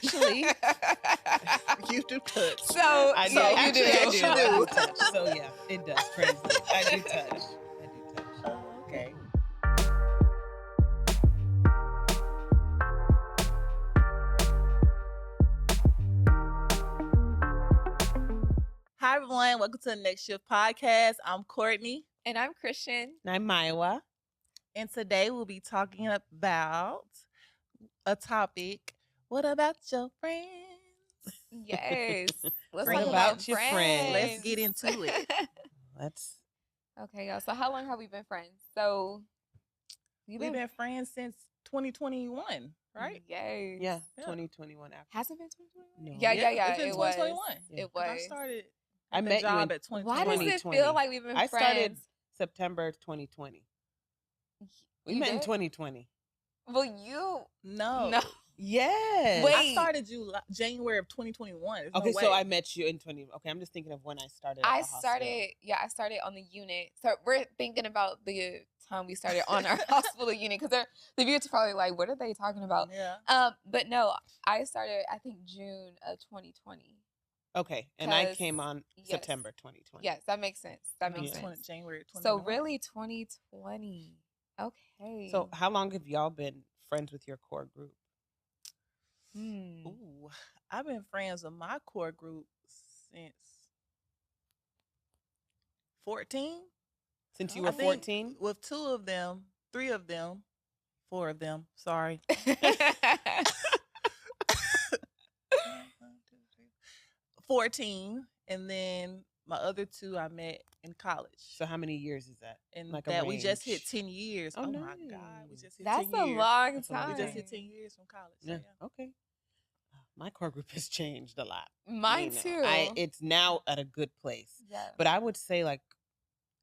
actually, You do touch. So I yeah, you actually, I do. do. I do touch. So yeah, it does translate. I do touch. I do touch. Oh, okay. Hi, everyone. Welcome to the Next Shift podcast. I'm Courtney. And I'm Christian. And I'm Maiwa. And today we'll be talking about a topic. What about your friends? Yes. Let's Bring talk them about out your friends. friends. Let's get into it. Let's. Okay, y'all. So how long have we been friends? So We've been friends since 2021, right? Yes. Yeah, Yeah. 2021 after. Has it been 2021? No. Yeah. It's been It 2021. was. Yeah. It 'Cause was. I started I the met you job in at 2020. Why does it 2020. feel like we've been I friends? started September 2020. We You met in did? 2020. Well, you No. Yes. Wait. I started January of 2021. There's Okay, no so way. I met you in 20. Okay, I'm just thinking of when I started. At I the hospital. I started on the unit. So we're thinking about the time we started on our hospital unit because the viewers are probably like, what are they talking about? Yeah. But no, I started, I think, June of 2020. Okay, and I 'Cause- came on yes. September 2020. Yes, that makes sense. That makes Yeah. sense. January 2021. So really 2020. Okay. So how long have y'all been friends with your core group? Ooh, I've been friends with my core group since 14. Since you I were think 14? With 2 of them, 3 of them, 4 of them. Sorry. 14, and then my other 2 I met in college. So how many years is that? And like that a we just hit range? 10 years. Oh, Oh my God, we nice. just hit That's 10 a years. long That's a long time. We just hit 10 years from college. So Yeah. yeah. Okay. My core group has changed a lot. Mine You know. too. It's now at a good place. Yeah. But I would say like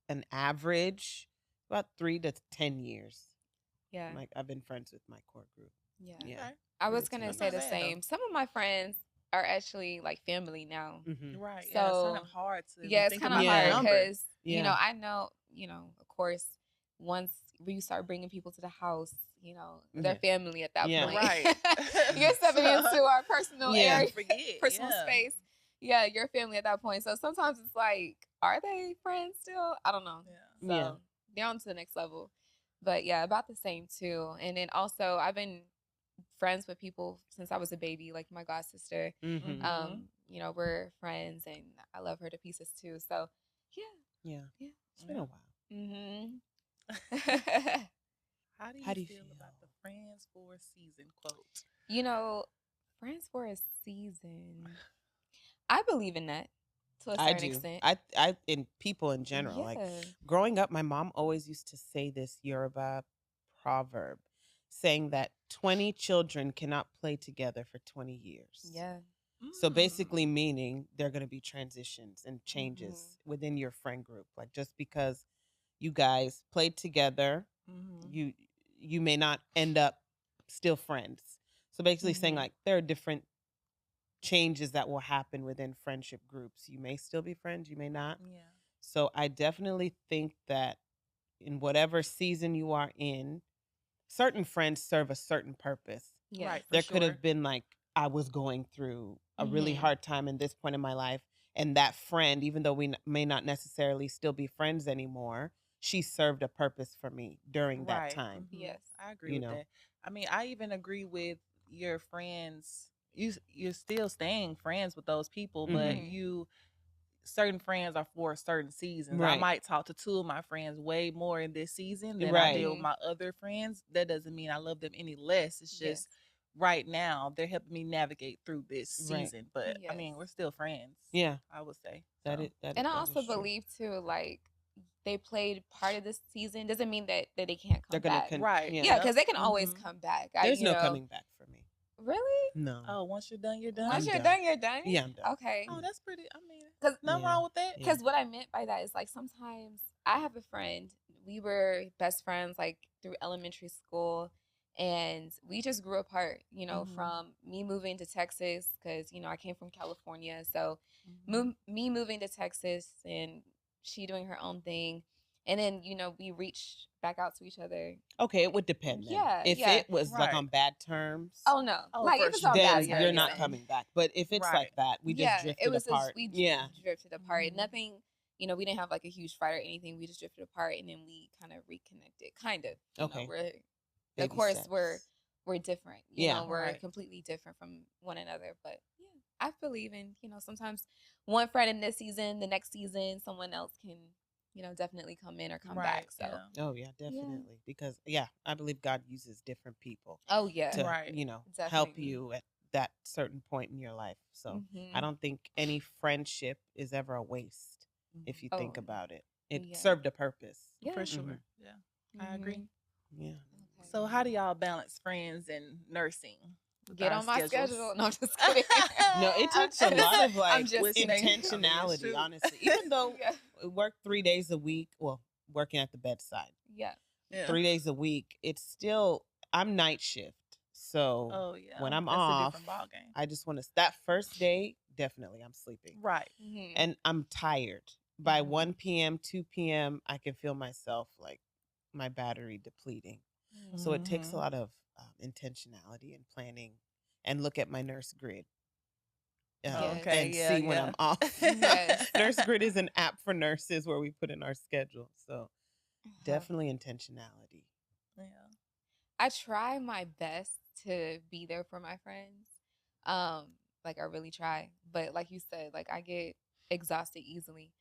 an average about 3 to 10 years. Yeah. Like I've been friends with my core group. Yeah. Yeah. Okay. I was That's gonna not say the bad, though. same. Some of my friends are actually like family now. Mm-hmm. Right. Yeah, it's So kind of hard to yeah, it's think kind about of Yeah. that hard number. because you know I know of course once you start bringing people to the house, they're family at that Yeah. point. Right. You're stepping into our personal Yeah. area, Forget. personal Yeah. space. Yeah, you're family at that point. So sometimes it's like, are they friends still? I don't know. Yeah. So Yeah. they're on to the next level. But yeah, about the same too. And then also I've been friends with people since I was a baby, like my god sister. Mm-hmm. Mhm. We're friends and I love her to pieces too. So Yeah. Yeah. It's been a while. mm-hmm. How do you How do you feel about the feel? friends for a season quote? Friends for a season. I believe in that to a I certain do. extent. I in people in general. Like Yeah. growing up, my mom always used to say this Yoruba proverb saying that 20 children cannot play together for 20 years. Yeah. So basically meaning there are going to be transitions and changes within your friend group. Like just because you guys played together, you may not end up still friends. So basically saying like there are different changes that will happen within friendship groups. You may still be friends, you may not. Yeah. So I definitely think that in whatever season you are in, certain friends serve a certain purpose. Yeah. Right. There could have been like, I was going through a really hard time in this point in my life. And that friend, even though we may not necessarily still be friends anymore, she served a purpose for me during that time. Yes. I agree with that. I mean, I even agree with your friends. You're still staying friends with those people, but certain friends are for certain seasons. Right. I might talk to 2 of my friends way more in this season than I Right. did with my other friends. That doesn't mean I love them any less. It's just right now they're helping me navigate through this Right. season. But I mean, we're still friends. Yeah. I would say. That So. is that And I that also is true. believe too, like they played part of this season doesn't mean that they can't come They're gonna back. Right. Yeah, because they can always come back. There's no coming back for me. Really? No. Oh, once you're done, you're done. Once I'm you're done. done, you're done. Yeah, I'm done. Okay. Oh, that's pretty. I mean, 'Cause- nothing wrong with that. Because what I meant by that is like sometimes I have a friend. We were best friends like through elementary school, and we just grew apart. From me moving to Texas because I came from California, so me moving to Texas and she doing her own thing, and then we reach back out to each other. Okay, it would depend then. Yeah, If yeah. it was like Right. on bad terms, Oh no, Oh, like for if it's sure. on bad then Yeah, you're terms, yeah. not coming back. But if it's Right. like that, we just yeah, drifted it was apart. just we Yeah. drifted apart. Mhm. Nothing, we didn't have like a huge fight or anything. We just drifted apart, and then we kind of reconnected. Kind of. Okay. We're of Baby course steps. we're different. Yeah. We're Right. completely different from one another. But yeah, I believe in sometimes one friend in this season, the next season, someone else can definitely come in or come back. Right. So Yeah. Oh yeah, definitely. Because I believe God uses different people oh yeah, to, Right. help definitely. you at that certain point in your life. So I Mhm. don't think any friendship is ever a waste if you Oh think about it. It yeah. served a purpose. Yeah. For sure. Mhm. Yeah. I agree. Mhm. Yeah. Okay. So how do y'all balance friends and nursing? With Get our on my schedules? schedule. No, I'm just kidding. No, it takes a lot of I'm like just kidding. intentionality, Shoot. honestly. Even though Yeah. we work 3 days a week, well, working at the bedside, Yeah. Yeah. 3 days a week, it's still, I'm night shift. So Oh yeah. when I'm That's off, a different ball game. I just want to, that first day, definitely I'm sleeping. Right. Mhm. And I'm tired. By Mhm. 1 p.m., 2 p.m., I can feel myself like my battery depleting. So it takes a Mhm. lot of intentionality and planning, and look at my nurse grid Yes. Okay. and Yeah. see when I'm off. Yes. Nurse grid is an app for nurses where we put in our schedule. So Uh-huh. definitely intentionality. Yeah. I try my best to be there for my friends. Like I really try. But like you said, like I get exhausted easily.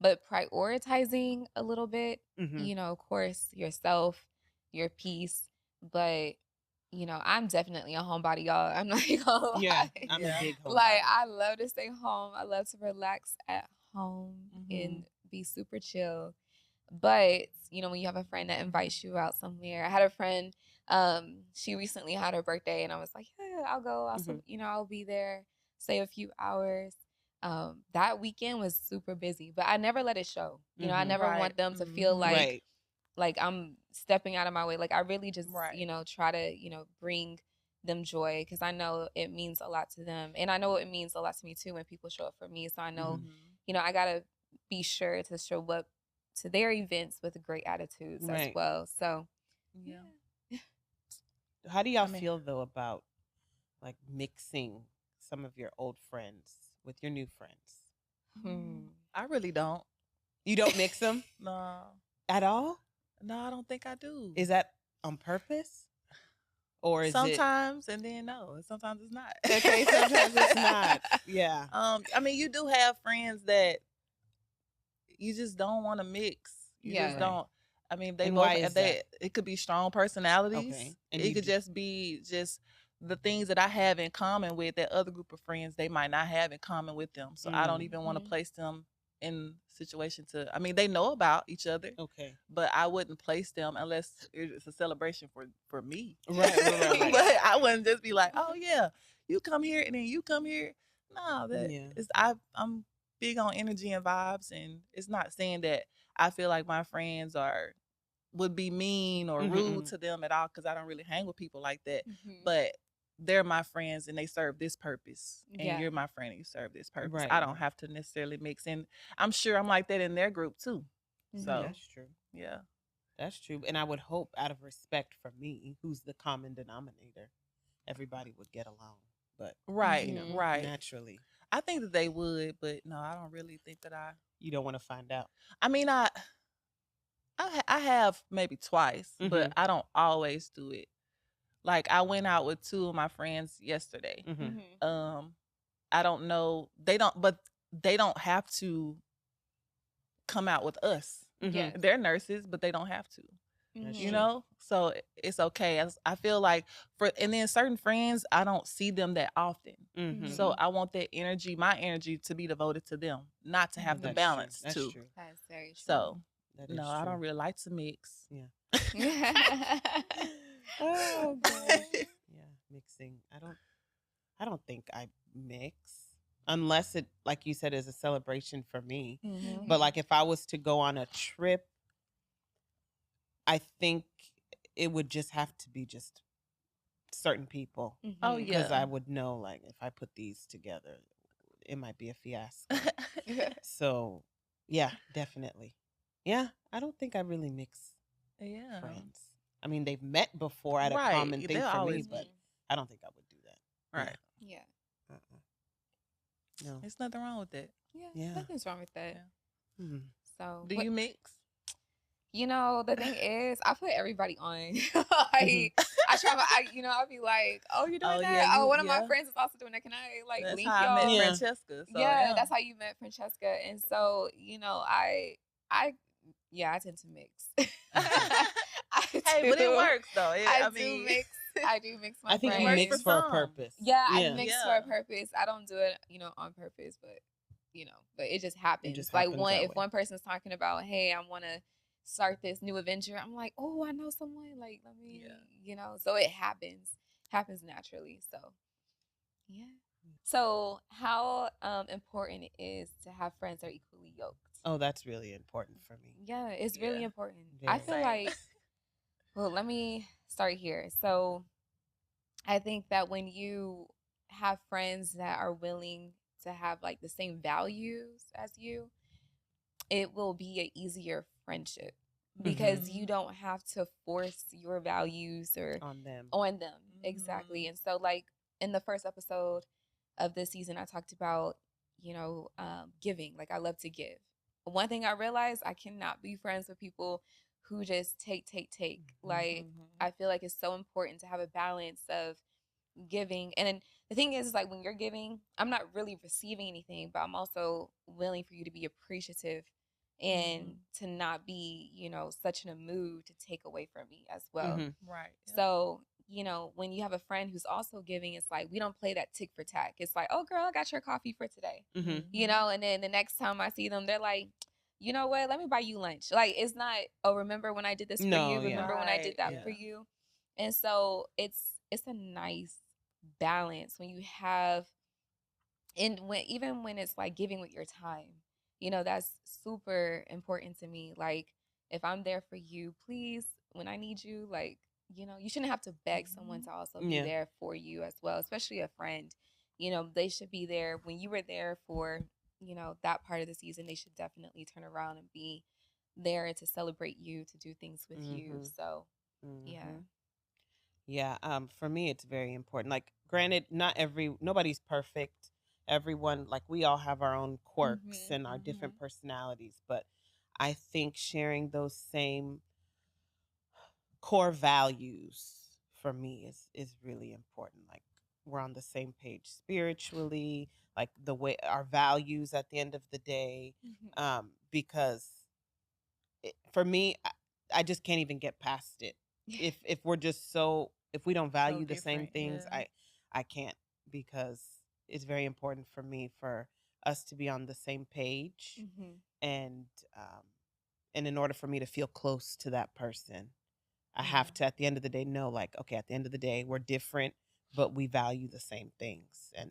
But prioritizing a little bit, Mm-hmm. of course, yourself, your peace. But, I'm definitely a homebody, y'all. I'm not gonna Yeah, lie. I'm Yeah. a big homebody. Like I love to stay home. I love to relax at home and Mhm. be super chill. But, when you have a friend that invites you out somewhere. I had a friend, she recently had her birthday and I was like, yeah, I'll go. Mhm. I'll be there, stay a few hours. That weekend was super busy, but I never let it show. I Mhm. never Right. want them to feel Mhm. like I'm stepping out of my way. Like I really just, Right. try to, bring them joy because I know it means a lot to them. And I know it means a lot to me too when people show up for me. So I know, Mhm. I gotta be sure to show up to their events with great attitudes as Right. well. So Yeah. How do y'all I mean- feel though about like mixing some of your old friends with your new friends? I really don't. You don't mix them No. at all? No, I don't think I do. Is that on purpose? Or is it sometimes and then no, and sometimes it's not. okay? Sometimes it's not. Yeah. I mean, you do have friends that you just don't want to mix. You Yeah. just Right. don't. I mean, they And both. why is that? It could be strong personalities. Okay. And It you could do- just be just the things that I have in common with that other group of friends. They might not have in common with them. So I don't even want to Mhm. place them in situation to. I mean, they know about each other, Okay. but I wouldn't place them unless it's a celebration for me. Right. But I wouldn't just be like, oh yeah, you come here and then you come here. No, that Yeah. is I'm big on energy and vibes, and it's not saying that I feel like my friends would be mean or rude Mhm. to them at all because I don't really hang with people like that. Mhm. But they're my friends and they serve this purpose, and Yeah. you're my friend and you serve this purpose. Right. I don't have to necessarily mix in. I'm sure I'm like that in their group too. Mhm. So That's true. yeah. That's true. And I would hope out of respect for me, who's the common denominator, everybody would get along. But Right, Mhm. right. naturally, I think that they would, but no, I don't really think that you don't want to find out. I mean, I have maybe twice, but Mhm. I don't always do it. Like I went out with two of my friends yesterday. Mhm. Mhm. I don't know. But they don't have to come out with us. Yeah. Mhm. They're nurses, but they don't have to. That's Mhm. You true. know, so it's okay. I feel like and then certain friends, I don't see them that often. Mhm. So I want that energy, my energy, to be devoted to them, not to have the That's That's true. balance That's too. true. That's very true. So That is no, I true. don't really like to mix. Yeah. Oh gosh. Yeah, mixing. I don't think I mix unless it, like you said, is a celebration for me. Mm-hmm. But like if I was to go on a trip, I think it would just have to be just certain people. Oh, Mhm. Because yeah. I would know, like, if I put these together, it might be a fiasco. So, yeah, definitely Yeah, I don't think I really mix Yeah. friends. I mean, they've met before at a Right. common thing They'll for me, always but be. I don't think I would do that. Right. Yeah. Uh-uh. No. There's nothing wrong with that. Yeah. Yeah. Nothing's wrong with that. Yeah. Hmm. So, Do you mix? the thing is, I put everybody on. Like, I try my, I'll be like, oh, you're doing Oh, that? yeah, Oh, you- one of my yeah. friends is also doing that. Can I, like, That's link how I met y'all? Yeah. Francesca. So, Yeah, that's how you met Francesca. And so, I tend to mix. Hey, but it works though. I do mix. I do mix my I think friends. you works mix for for a some. purpose. Yeah, I Yeah. mix for Yeah. a purpose. I don't do it, on purpose, but but it just happens. just Like happens that if way. one person's talking about, hey, I want to start this new adventure, I'm like, oh, I know someone. Like, let me, So it happens naturally. So, yeah. So, how important it is to have friends that are equally yoked? Oh, that's really important for me. Yeah, it's really Yeah. important. I Very. feel Same. like, well, let me start here. So, I think that when you have friends that are willing to have like the same values as you, it will be an easier friendship because you don't have to force your values or On them. Exactly. And so, like in the first episode of this season, I talked about giving. Like, I love to give. One thing I realized, I cannot be friends with people who just take. Like, I feel like it's so important to have a balance of giving. And then the thing is like, when you're giving, I'm not really receiving anything, but I'm also willing for you to be appreciative and to not be, such in a mood to take away from me as well. Right. So, when you have a friend who's also giving, it's like, we don't play that tick for tack. It's like, oh, girl, I got your coffee for today. And then the next time I see them, they're like, you know what? Let me buy you lunch. Like, it's not, oh, remember when I did this for you? Remember when I did that for you? And so it's a nice balance when you have, and even when it's like giving with your time, that's super important to me. Like, if I'm there for you, please, when I need you, like, you shouldn't have to beg someone to also be there for you as well, especially a friend. They should be there when you were there for, that part of the season. They should definitely turn around and be there to celebrate you, to do things with you. So, yeah. Yeah, for me, it's very important. Like, granted, nobody's perfect. Everyone, like, we all have our own quirks and our different personalities, but I think sharing those same core values for me is really important. Like, we're on the same page spiritually, like the way our values at the end of the day, because for me, I just can't even get past it. If we're just if we don't value the same things, I can't, because it's very important for me for us to be on the same page, and in order for me to feel close to that person, I have to, at the end of the day, know, like, okay, at the end of the day, we're different, but we value the same things, and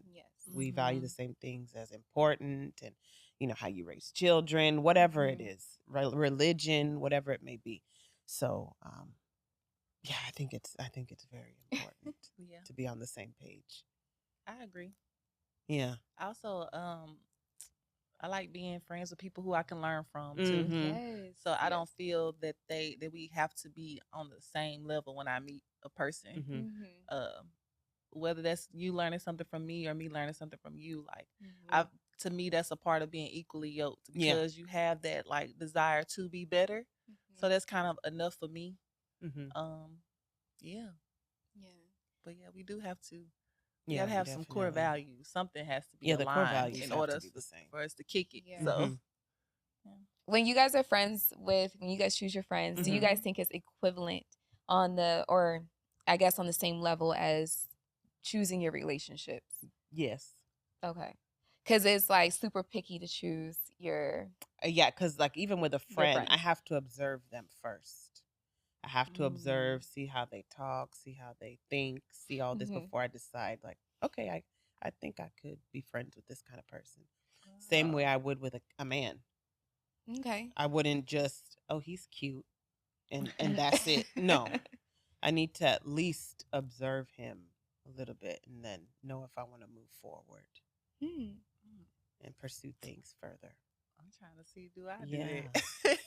we value the same things as important, and how you raise children, whatever it is, religion, whatever it may be. So, yeah, I think it's very important to be on the same page. I agree. Yeah. Also, I like being friends with people who I can learn from too. Yes. So I don't feel that we have to be on the same level when I meet a person. Whether that's you learning something from me or me learning something from you, like to me, that's a part of being equally yoked, because you have that like desire to be better. So that's kind of enough for me. Yeah. But yeah, we do have to. You gotta have some core values. Something has to be aligned, the core values in order to be the same for us to kick it. Yeah. So when you guys are friends when you guys choose your friends, do you guys think it's equivalent or I guess on the same level as choosing your relationships? Yes. Okay. Because it's like super picky to choose your... Yeah, because like even with a friend, I have to observe them first. I have to observe, see how they talk, see how they think, see all this before I decide, like, okay, I think I could be friends with this kind of person. Same way I would with a man. Okay. I wouldn't just, oh, he's cute, and that's it. No. I need to at least observe him a little bit and then know if I want to move forward and pursue things further. I'm trying to see, do I do that?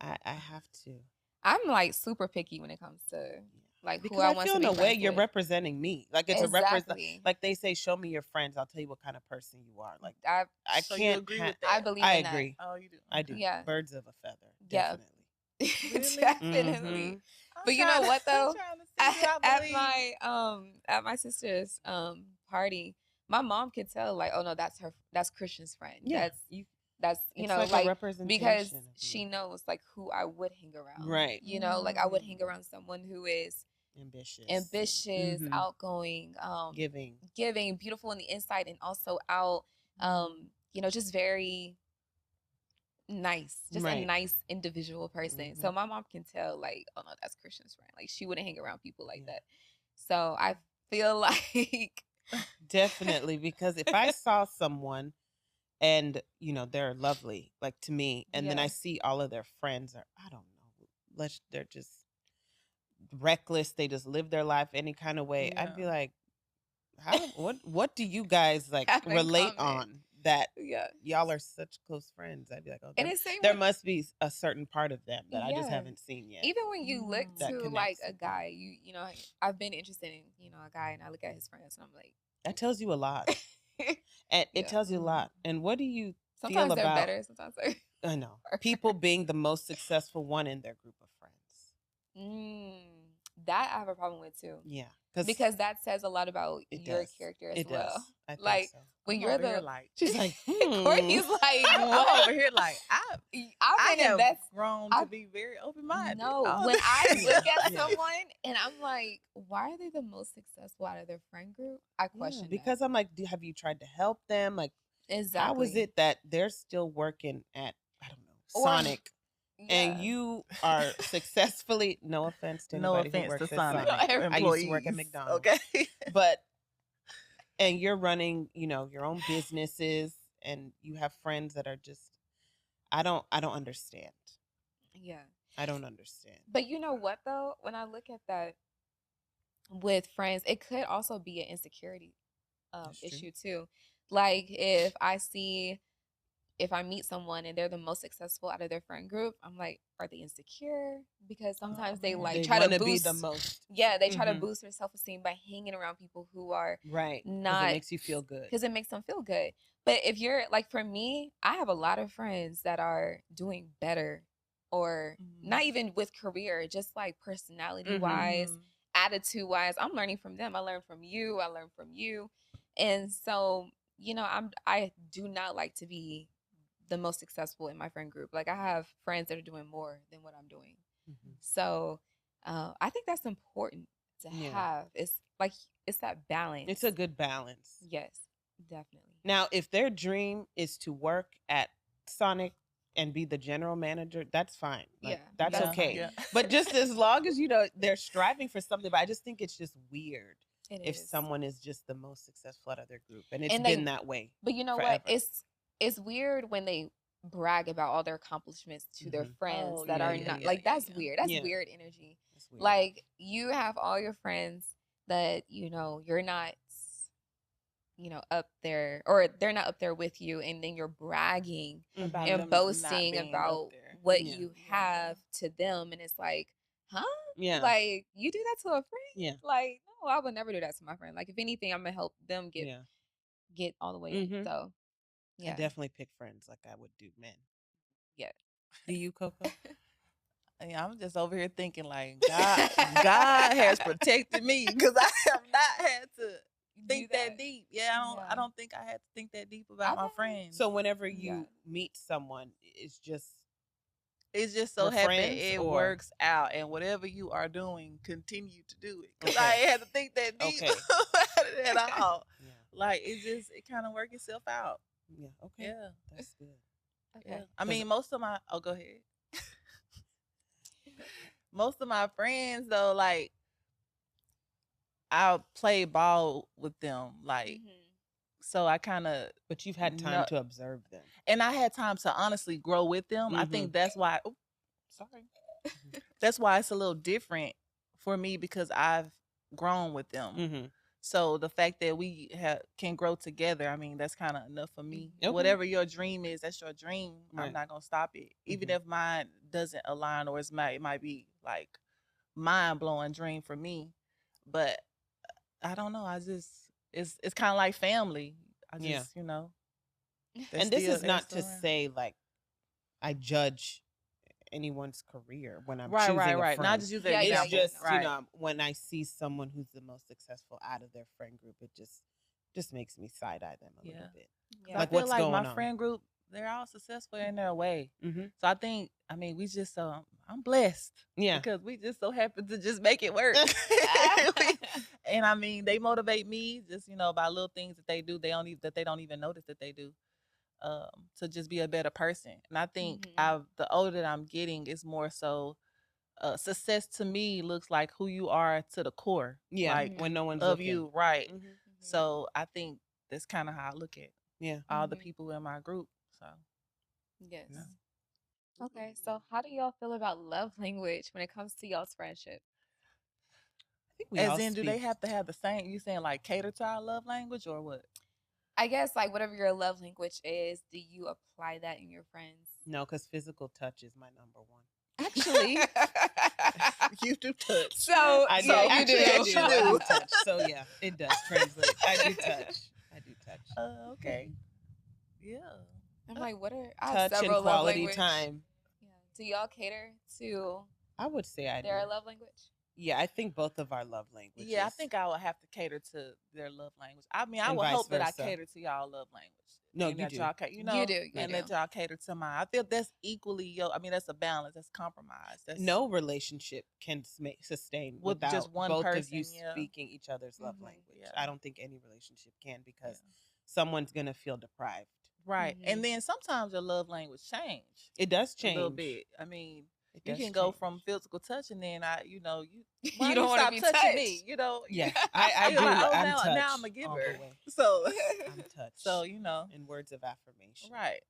I have to. I'm like super picky when it comes to like because who I I want feel to in be a way friends you're with. representing me. Like it's Exactly. like they say, show me your friends, I'll tell you what kind of person you are. Like I So can't you agree with that? I believe I in agree. that. Oh, you do. I do. Yeah. Birds of a feather. Yeah. Definitely. Really? Definitely. But you know what though? I'm trying to see, do I believe? At my sister's party, my mom could tell like, oh no, that's Christian's friend. Yeah. That's you It's know like a representation because of you. she knows like who I would hang around. Right. You know, like I would hang around someone who is ambitious, outgoing, giving, beautiful on the inside and also out, you know, just very nice, just a nice individual person. So my mom can tell like, oh no, that's Christian's friend. Like she wouldn't hang around people like that. So I feel like definitely, because if I saw someone and you know they're lovely, like to me, and then I see all of their friends are, I don't know, they're just reckless, they just live their life any kind of way, I'd be like, what do you guys like relate on that y'all are such close friends? I'd be like, oh, there must be a certain part of them that I just haven't seen yet. Even when you look to like a guy, you know, I've been interested in, you know, a guy and I look at his friends and I'm like, that tells you a lot. And it tells you a lot. And what do you sometimes feel they're about better, sometimes they're I know people being the most successful one in their group of friends? That I have a problem with too. Yeah, because that says a lot about your character as well. I think like so. when you're the like, she's like, Courtney's like, I'm over here like I have grown to be very open-minded. No, when I look at someone and I'm like, why are they the most successful out of their friend group? I question because that. I'm like, have you tried to help them? Like, exactly. How is it that they're still working at, I don't know, Sonic? And you are successfully, no offense to anybody who works at Sonic. I used to work at McDonald's. Okay. But, and you're running, you know, your own businesses and you have friends that are just, I don't understand. Yeah. I don't understand. But you know what though? When I look at that with friends, it could also be an insecurity issue too. Like if I meet someone and they're the most successful out of their friend group, I'm like, are they insecure? Because sometimes they like try to boost, be the most. Yeah, they try to boost their self-esteem by hanging around people who are not. Because it makes you feel good. Because it makes them feel good. But if you're like, for me, I have a lot of friends that are doing better, or not even with career, just like personality wise, attitude wise. I'm learning from them. I learn from you. I learn from you, and so you know, I do not like to be the most successful in my friend group. Like I have friends that are doing more than what I'm doing. So I think that's important to have. It's like, it's that balance. It's a good balance. Yes, definitely. Now, if their dream is to work at Sonic and be the general manager, that's fine. Like, that's okay. Yeah. But just as long as, you know, they're striving for something, but I just think it's just weird if someone is just the most successful out of their group. And it's been that way. But you know what? It's weird when they brag about all their accomplishments to their friends that are not like, that's weird. That's weird energy. That's weird. Like you have all your friends that, you know, you're not, you know, up there, or they're not up there with you, and then you're bragging and boasting about what you have to them, and it's like, huh? Yeah. Like you do that to a friend? Yeah. Like, no, I would never do that to my friend. Like if anything, I'm gonna help them get all the way in. So I definitely pick friends like I would do men. Yeah. Do you, Coco? Yeah, I'm just over here thinking like God has protected me, because I have not had to think that deep. I don't think I had to think that deep about my friends. So whenever you meet someone, it's just so happen it works out, and whatever you are doing, continue to do it, because I ain't had to think that deep about it at all. Like it kind of work itself out. Yeah. Okay. Yeah. That's good. Okay. Yeah. I mean, most of my go ahead. Most of my friends though, like I'll play ball with them, like so I kind of. But you've had time to observe them, and I had time to honestly grow with them. I think that's why. Sorry. That's why it's a little different for me, because I've grown with them. So the fact that we can grow together, I mean, that's kind of enough for me. Okay. Whatever your dream is, that's your dream. Right. I'm not gonna stop it, even if mine doesn't align, or it might be like mind blowing dream for me. But I don't know. I just it's kind of like family. I just and this is not to say like I judge anyone's career when I'm choosing a friend. Not just use Yeah, example. It's just when I see someone who's the most successful out of their friend group, it just makes me side eye them a little bit. Yeah. Like, I feel like my friend group, they're all successful in their way. So I mean, we just I'm blessed. Yeah, because we just so happen to just make it work. And I mean, they motivate me just by little things that they do. They don't even notice that they do. To just be a better person. And I think the older that I'm getting, is more so success to me looks like who you are to the core. Yeah, like when no one's of looking. you, right? So I think that's kind of how I look at all the Mhm. people in my group. So Yes. Okay, so how do y'all feel about love language when it comes to y'all's friendship? I think we as all in, do they speak- have to have the same? You saying like cater to our love language or what? I guess like whatever your love language is, do you apply that in your friends? No, because physical touch is my number one. Actually, You do touch. so I do. yeah, you Actually, do. I do touch. So yeah, it does translate. I do touch. Okay. Yeah. I'm like, what are I have Touch and several love quality language. time. Yeah. Do y'all cater to I would say I their do. love language? Yeah, I think both of our love languages. Yeah, I think I would have to cater to their love language. I mean, I And would vice hope that I versa. cater to y'all love language. No, and you that do. Y'all, You do. You and do. that y'all cater to mine. I feel that's equally I mean, that's a balance. That's compromise. That's No relationship can sustain with without just one both person, of you speaking each other's love language. Yeah. I don't think any relationship can, because someone's gonna feel deprived. Right. And then sometimes your love language change. It does change a little bit. I mean, It you does can go change. from physical touch, and then why You don't don't wanna stop be touching touched. me? Yeah, I You're do. like, oh, I'm now touched I'm a all giver. the way. So I'm touched. So in words of affirmation. right.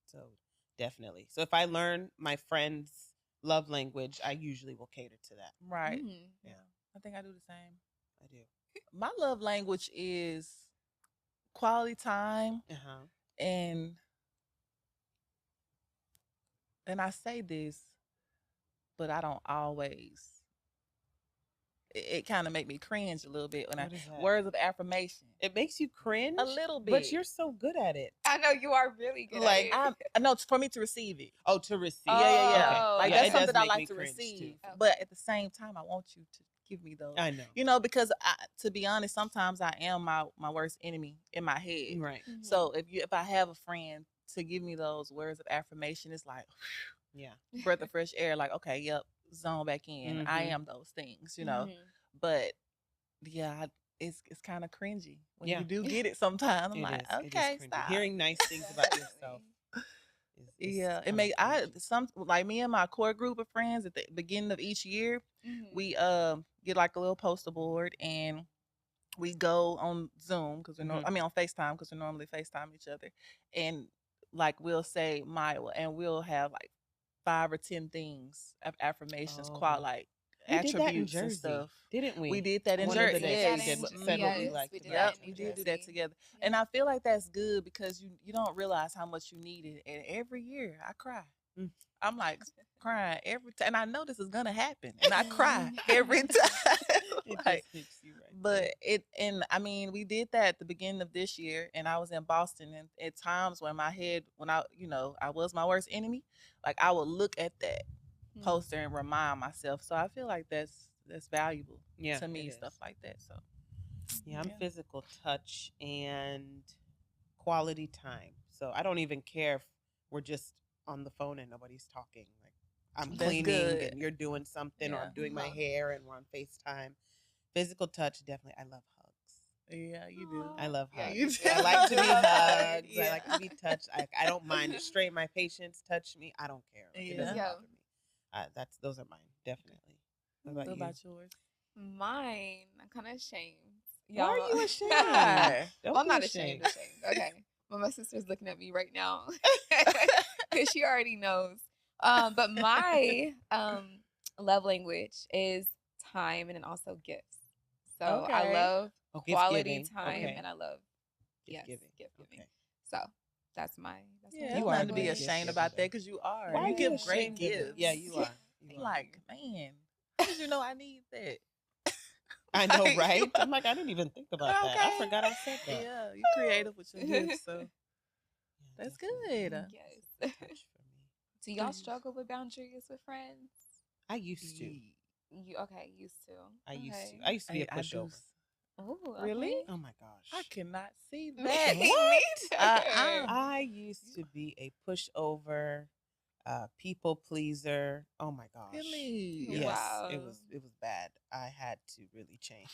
So definitely. So if I learn my friend's love language, I usually will cater to that. Right. Yeah. I think I do the same. I do. My love language is quality time, and I say this, but I don't always. It kind of make me cringe a little bit when words of affirmation. It makes you cringe a little bit, but you're so good at it. I know you are really good. Like, at it. I know it's for me to receive it. Oh, to receive. Yeah. Okay. Like Yeah, that's something I make like me to cringe, receive. too. But at the same time, I want you to give me those. I know. Because to be honest, sometimes I am my worst enemy in my head. Right. So if I have a friend to give me those words of affirmation, it's like, yeah, breath of fresh air. Like, okay, yep, zone back in. I am those things, But yeah, it's kind of cringy when you do get it sometimes. I'm like, okay, stop. Hearing nice things about yourself. It may like me and my core group of friends at the beginning of each year, we get like a little poster board, and we go on Zoom because on FaceTime because we normally FaceTime each other, and like we'll say Maya, and we'll have like 5 or 10 things of affirmations, like we attributes did that in and stuff. Didn't we? We did that in One Jersey. of the days we said what we liked about Yep, we did do that together. Yeah. And I feel like that's good because you don't realize how much you need it. And every year I cry. I'm like crying every time. And I know this is gonna happen. And I cry every time. It just hits you right there. I mean, we did that at the beginning of this year, and I was in Boston, and at times when I was my worst enemy, like I would look at that poster and remind myself. So I feel like that's valuable to me, stuff like that. So I'm physical touch and quality time. So I don't even care if we're just on the phone and nobody's talking. Like I'm cleaning and you're doing something, or I'm doing my hair and we're on FaceTime. Physical touch, definitely. I love hugs. Yeah, you do. I love hugs. You do. I like to be hugged. I like to be touched. I don't mind. Straight my patients touch me. I don't care. Like, it doesn't bother me. Those are mine, definitely. What about yours? Mine, I'm kind of ashamed. Why are you ashamed? Well, I'm not ashamed. Okay. Well, my sister's looking at me right now because she already knows. But my love language is time and then also gifts. So I love quality giving. time, Okay. and I love Gift giving. gift giving. Okay. So that's my Yeah, You it's are a nothing to be good takeaway. gift ashamed giver, about though. that because you are. Why are You you give great ashamed of it? gifts. Yeah, you are. You are. Like, man, how did you know I need that? I know, Like, right? I'm like, I didn't even think about that. I okay. forgot I said that. Yeah, you're creative with your gifts, so Yeah, that's definitely. good. Yes. That's a touch for me. Do y'all struggle with boundaries with friends? I used to. You used to. I used Okay. to. I used to be a I do. pushover. Oh, Really? okay. Oh my I gosh. cannot see Me that. too. I used to be a pushover, people pleaser. Oh my gosh. Really? Yes, Wow. it was bad. I had to really change.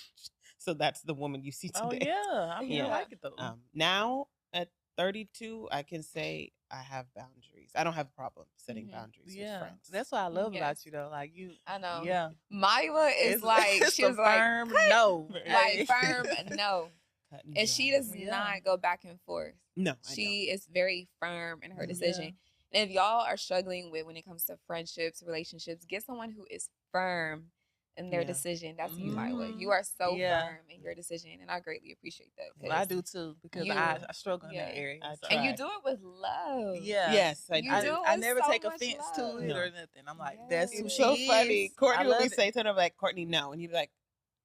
So that's the woman you see today. Oh yeah, I mean, Yeah. I like it though. Now at 32, I can say I have boundaries. I don't have a problem setting boundaries with Yeah, friends. that's what I love Yes. about you though. Like you, I know. yeah, Maya is like it's she a was like firm cut. no, Like firm no. Cut And she dry. does Yeah. not go back and forth. No, I She is very firm in her Yeah. decision. And if y'all are struggling with when it comes to friendships, relationships, get someone who is firm in their Yeah. decision. That's you, Maya. Mhm. You are so Yeah. firm in your decision, and I greatly appreciate that. Well, I do too because you- I struggle in yeah. that area. I so- And you try. do it with love. Yeah. Yes, I You do. do it I with never so take much offense love. to it No. or nothing. I'm like, that's who Yes. It's she so is. funny. Courtney I will be love it. saying to her like, Courtney, no. And you'd be like,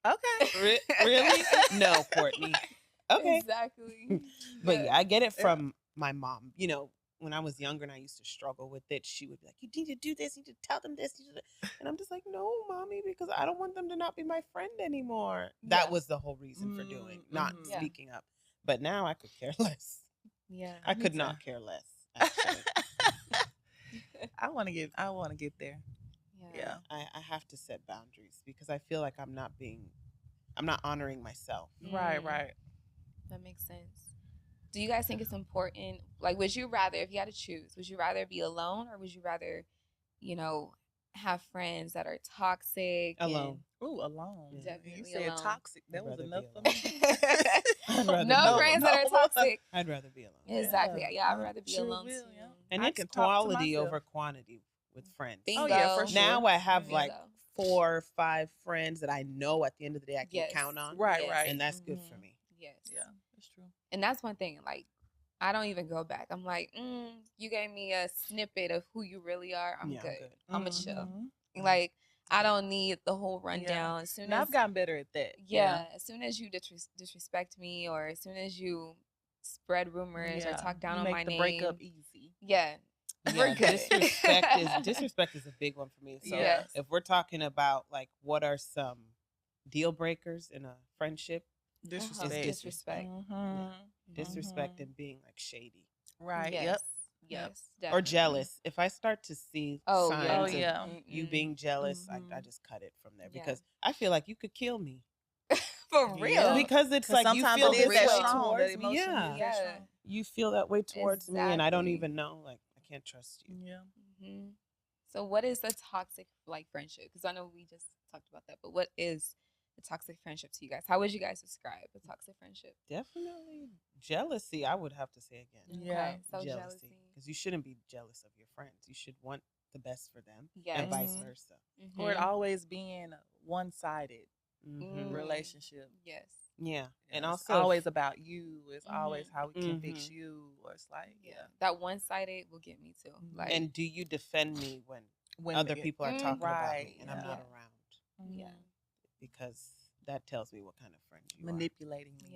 Okay. really? No, Courtney. Okay. Exactly. But yeah, I get it from my mom. You know, when I was younger and I used to struggle with it, she would be like, you need to do this, you need to tell them this. And I'm just like, no, mommy, because I don't want them to not be my friend anymore. That Yeah. was the whole reason for doing, not Yeah. speaking up. But now I could care less. Yeah. I Me could too. not care less, actually. I want to get there. Yeah. I have to set boundaries because I feel like I'm not honoring myself. Right. Mm. Right. That makes sense. Do you guys think it's important? Like, would you rather, if you had to choose, would you rather be alone or would you rather, have friends that are toxic? Alone. Ooh, alone. Yeah. Definitely You said alone. toxic. That I'd was rather enough be for alone. me. I'd rather No be friends alone. that are toxic. I'd rather be alone. Exactly. Yeah, I'd rather be sure alone will, too. yeah. And I it's can talk to quality myself. over quantity with friends. Bingo. Oh yeah, for sure. Now I have Bingo. like 4 or 5 friends that I know at the end of the day I can Yes. count on. Right. Yes. Right. And that's good for me. Yes. Yeah, that's true. And that's one thing. Like, I don't even go back. I'm like, you gave me a snippet of who you really are. I'm Yeah, good. I'm good. I'm a chill. Mhm. Like, I don't need the whole rundown. As soon And as I've gotten better at that. as soon as you disrespect me, or as soon as you spread rumors or talk down you on make my the name, breakup easy. yeah, Yeah, we're good. disrespect is a big one for me. So Yes. if we're talking about like what are some deal breakers in a friendship, Disrespect. Disrespect. Mhm. disrespect and being like shady Right. Yes. Yep. Yes. or Definitely. jealous. If I start to see Oh, signs yeah. of yeah. you being jealous, I Mhm. just cut it from there Yeah. because I feel like you could kill me. For Yeah. real. Because it's 'Cause like you sometimes feel it this is way that strong, towards that me. emotion is Yeah. that Yeah. strong. You feel that way towards me and I don't Exactly. even know. Like I can't trust you. Yeah. hmm So, what is a toxic like friendship? Because I know we just talked about that, but what is a toxic friendship to you guys? How would you guys describe a toxic friendship? Definitely jealousy, I would have to say again. Yeah. Okay, so jealousy. Because you shouldn't be jealous of your friends. You should want the best for them Yes. and vice Mhm. versa. Or it Mhm. always being a one-sided Mm. relationship. Yes. Yeah. And It's also always about you. It's always Mhm. how we can fix Mhm. you. Or it's like, yeah. That one-sided will get me too. Like, and do you defend me when When other it- people are Mm. talking about Right, me and I'm yeah. not Yeah. around? yeah. Because that tells me what kind of friend you manipulating me.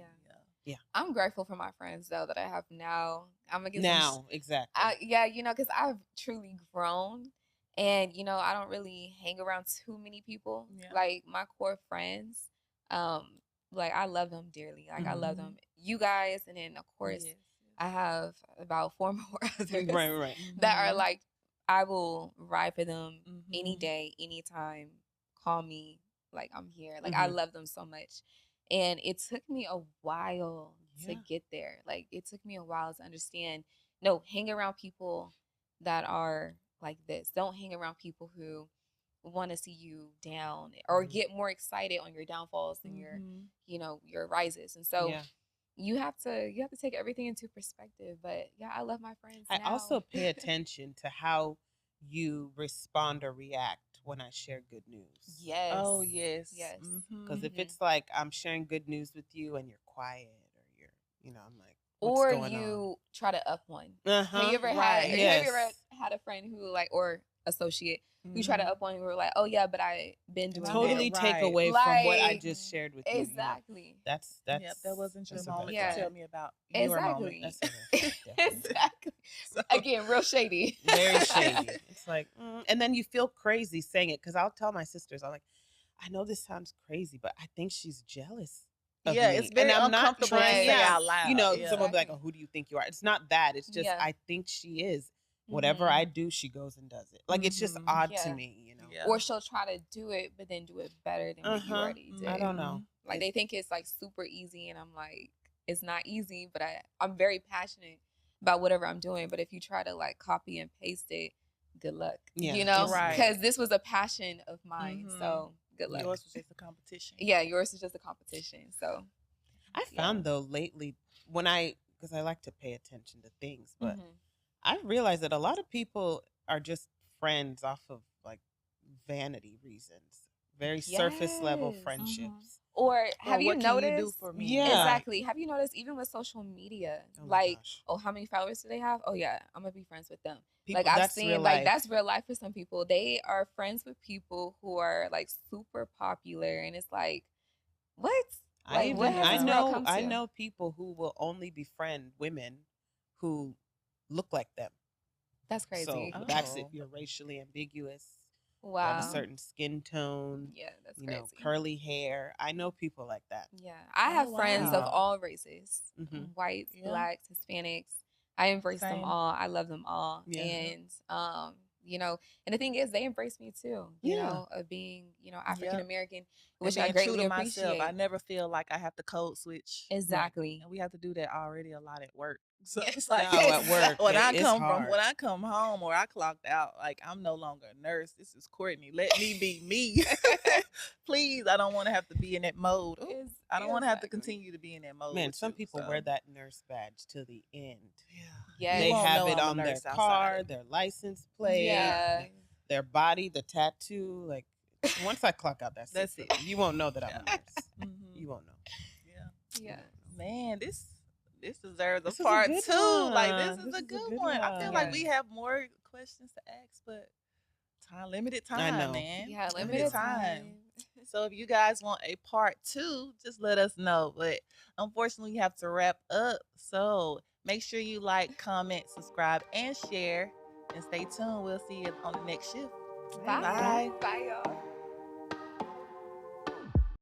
Yeah. I'm grateful for my friends though that I have now. I'm gonna are. get Now, exactly. because I've truly grown, and I don't really hang around too many people. Yeah. Like my core friends, like I love them dearly. Like I love Mhm. them, you guys, and then of course Yes. I have about 4 more others right. that are Mhm. like I will ride for them any Mhm. day, anytime. Call me, like I'm here. Like I Mhm. love them so much. And it took me a while to Yeah. get there. Like it took me a while to understand. No, hang around people that are like this. Don't hang around people who want to see you down or Mhm. get more excited on your downfalls than Mhm. your rises. And so Yeah. you have to take everything into perspective. But yeah, I love my friends I now. also pay attention to how you respond or react when I share good news. Yes. Oh yes. Yes. Because if it's like I'm sharing good news with you and you're quiet or you're, I'm like, what's or going you try to up one. Uh-huh. Have you ever Right. had? Yes. Have you ever had a friend who like, or associate who try to up one? Who were like, oh yeah, but I been doing Totally this. take Right. away from what I Like, just shared with you. Exactly. That's Yep, that wasn't your that's a moment. red Yeah. flag. Tell me about your moment. Exactly. That's a red flag, definitely. Exactly. So- Again, real shady. Very shady. It's like, and then you feel crazy saying it because I'll tell my sisters, I'm like, I know this sounds crazy, but I think she's jealous of Yeah, me. it's very and I'm not uncomfortable trying, to say out loud. someone will be like, Exactly. oh, who do you think you are? It's not that. It's just, Yeah. I think she is. Whatever I do, she goes and does it. Like, it's just odd to me, Yeah. Or she'll try to do it, but then do it better than what you already did. I don't know. Like, they think it's like super easy, and I'm like, it's not easy, but I'm very passionate about whatever I'm doing. But if you try to like copy and paste it, good luck. Yeah. Right. Because this was a passion of mine. So good luck. Yours was just a competition. Yeah, yours is just a competition. So I found though lately because I like to pay attention to things, but I realized that a lot of people are just friends off of like vanity reasons, very surface level friendships. Or have you what noticed? Can you do for me? Yeah. Exactly. Have you noticed even with social media, Oh my like, gosh. oh, how many followers do they have? Oh yeah, I'm gonna be friends with them. People, Like I've that's seen, real like life. that's real life for some people. They are friends with people who are like super popular, and it's like, what? Like, what has this world come to? I know people who will only befriend women who look like them. That's crazy. So that's it. You're racially ambiguous. Wow. You have a certain skin tone. Yeah, that's crazy. Curly hair. I know people like that. Yeah, I have friends of all races, whites, blacks, Hispanics. I embrace them all. I love them all. Yeah. And, and the thing is, they embrace me too, you know, of being, African American, which I greatly appreciate. Myself. I never feel like I have to code switch. Exactly. And we have to do that already a lot at work. So it's like at work, when I come home or I clocked out, like I'm no longer a nurse. This is Courtney. Let me be me. Please, I don't want to have to be in that mode. I don't want to have to continue to be in that mode. Man, some people wear that nurse badge to the end. Yeah. They have it on their car, their license plate, their body, the tattoo. Like once I clock out, that's it. You won't know that I'm a nurse. You won't know. Yeah. Man, this deserves a part 2. Like this is a good one. I feel like we have more questions to ask, but limited time, I know. man. Yeah, limited time. So if you guys want a part 2, just let us know. But unfortunately, we have to wrap up. So make sure you like, comment, subscribe, and share. And stay tuned. We'll see you on the next shift. Bye. Bye. Bye, y'all.